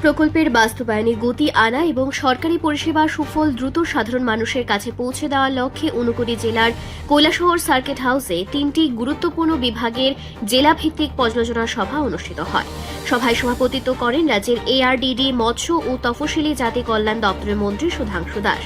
প্রকল্পের বাস্তবায়নে গতি আনা এবং সরকারি পরিষেবার সুফল দ্রুত সাধারণ মানুষের কাছে পৌঁছে দেওয়ার লক্ষ্যে ঊনকোটি জেলার কৈলাসহর সার্কিট হাউসে 3টি গুরুত্বপূর্ণ বিভাগের জেলাভিত্তিক পর্যালোচনা সভা অনুষ্ঠিত হয়। সভায় সভাপতিত্ব করেন রাজ্যের এআরডিডি, মৎস্য ও তফসিলি জাতি কল্যাণ দপ্তরের মন্ত্রী সুধাংশু দাস।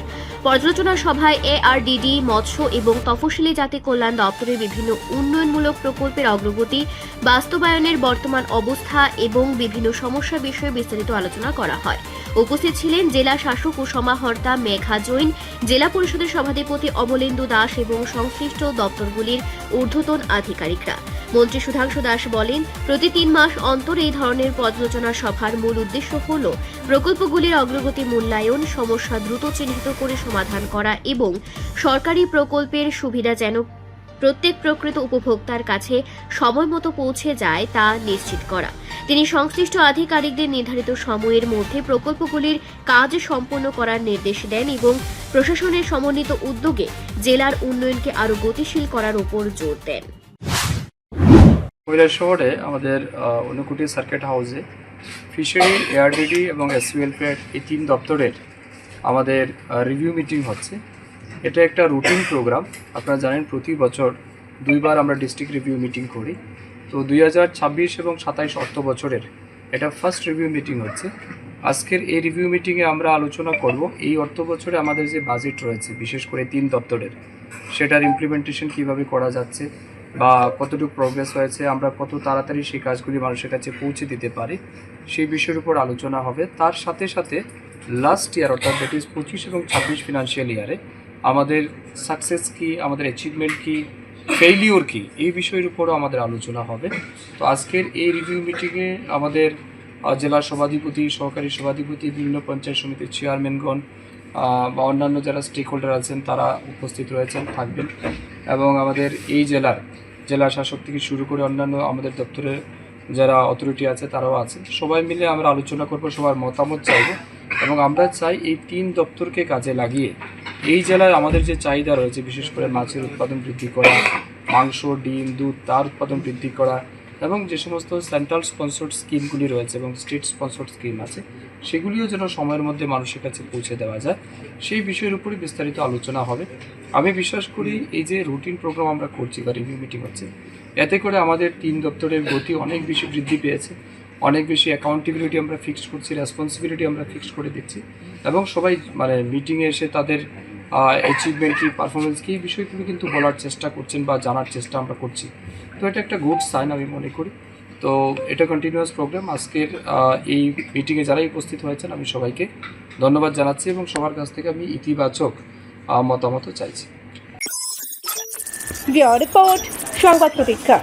পর্যালোচনা সভায় এআরডিডি, মৎস্য এবং তফসিলি জাতি কল্যাণ দপ্তরের বিভিন্ন উন্নয়নমূলক প্রকল্পের অগ্রগতি, বাস্তবায়নের বর্তমান অবস্থা এবং বিভিন্ন সমস্যা বিষয়ে বিস্তারিত আলোচনা করা হয়। উপস্থিত ছিলেন জেলা শাসক ও সমাহর্তা মেঘা জৈন, জেলা পরিষদের সভাধিপতি অমলেন্দু দাস এবং সংশ্লিষ্ট দপ্তরগুলির ঊর্ধ্বতন আধিকারিকরা। মন্ত্রী সুধাংশু দাস বলেন, প্রতি 3 মাস অন্তর এই ধরনের পর্যালোচনা সভার মূল উদ্দেশ্য হল প্রকল্পগুলির অগ্রগতি মূল্যায়ন, সমস্যা দ্রুত চিহ্নিত করে সমাধান করা এবং সরকারি প্রকল্পের সুবিধা যেন প্রত্যেক প্রকৃত উপভোক্তার কাছে সময়মতো পৌঁছে যায় তা নিশ্চিত করা। তিনি সংশ্লিষ্ট আধিকারিকদের নির্ধারিত সময়ের মধ্যে প্রকল্পগুলির কাজ সম্পন্ন করার নির্দেশ দেন এবং প্রশাসনের সমন্বিত উদ্যোগে জেলার উন্নয়নকে আরও গতিশীল করার উপর জোর দেন। কৈলাসহরে আমাদের ঊনকোটি সার্কিট হাউসে ফিশারি, এআরডিডি এবং এসসি ওয়েলফেয়ার এই 3 দপ্তরের আমাদের রিভিউ মিটিং হচ্ছে। এটা একটা রুটিন প্রোগ্রাম। আপনারা জানেন প্রতি বছর 2 বার আমরা ডিস্ট্রিক্ট রিভিউ মিটিং করি। তো 2026 এবং 27 অর্থ বছরের এটা ফার্স্ট রিভিউ মিটিং হচ্ছে। আজকের এই রিভিউ মিটিংয়ে আমরা আলোচনা করব এই অর্থ বছরে আমাদের যে বাজেট রয়েছে, বিশেষ করে 3 দপ্তরের, সেটার ইমপ্লিমেন্টেশন কিভাবে করা যাচ্ছে বা কতটুকু প্রোগ্রেস হয়েছে, আমরা কত তাড়াতাড়ি সেই কাজগুলি মানুষের কাছে পৌঁছে দিতে পারি, সেই বিষয়ের উপর আলোচনা হবে। তার সাথে সাথে লাস্ট ইয়ার অর্থাৎ দ্যাট ইজ 25 এবং 26 ফিনান্সিয়াল ইয়ারে আমাদের সাকসেস কী, আমাদের অ্যাচিভমেন্ট কী, ফেইলিওর কী, এই বিষয়ের উপরও আমাদের আলোচনা হবে। তো আজকের এই রিভিউ মিটিংয়ে আমাদের জেলা সভাধিপতি, সহকারী সভাধিপতি, বিভিন্ন পঞ্চায়েত সমিতির চেয়ারম্যানগণ বা অন্যান্য যারা স্টেক হোল্ডার আছেন তারা উপস্থিত রয়েছেন, থাকবেন। এবং আমাদের এই জেলা শাসক থেকে শুরু করে অন্যান্য আমাদের দপ্তরের যারা অথরিটি আছে তারাও আছেন। সবাই মিলে আমরা আলোচনা করব, সবার মতামত চাইব এবং আমরা চাই এই 3 দপ্তরকে কাজে লাগিয়ে এই জেলায় আমাদের যে চাহিদা রয়েছে, বিশেষ করে মাছের উৎপাদন বৃদ্ধি করা, মাংস, ডিম, দুধ তার উৎপাদন বৃদ্ধি করা এবং যে সমস্ত সেন্ট্রাল স্পন্সর্ড স্কিমগুলি রয়েছে এবং স্টেট স্পন্সর্ড স্কিম আছে, সেগুলিও যেন সময়ের মধ্যে মানুষের কাছে পৌঁছে দেওয়া যায়, সেই বিষয়ের উপরই বিস্তারিত আলোচনা হবে। আমি বিশ্বাস করি এই যে রুটিন প্রোগ্রাম আমরা করছি বা রিভিউ মিটিং হচ্ছে, এতে করে আমাদের 3 দপ্তরের গতি অনেক বেশি বৃদ্ধি পেয়েছে, অনেক বেশি অ্যাকাউন্টেবিলিটি আমরা ফিক্সড করছি, রেসপন্সিবিলিটি আমরা ফিক্সড করে দিচ্ছি এবং সবাই মিটিংয়ে এসে তাদের অ্যাচিভমেন্ট কী, পারফরমেন্স কী, এই বিষয়গুলো কিন্তু বলার চেষ্টা করছেন বা জানার চেষ্টা আমরা করছি। তো এটা একটা গুড সাইন আমি মনে করি। তো এটা কন্টিনিউয়াস প্রোগ্রাম। আজকের এই মিটিংয়ে যারাই উপস্থিত হয়েছেন আমি সবাইকে ধন্যবাদ জানাচ্ছি এবং সবার কাছ থেকে আমি ইতিবাচক মতামত চাইছি। রিপোর্ট সংবাদ প্রতীক্ষা।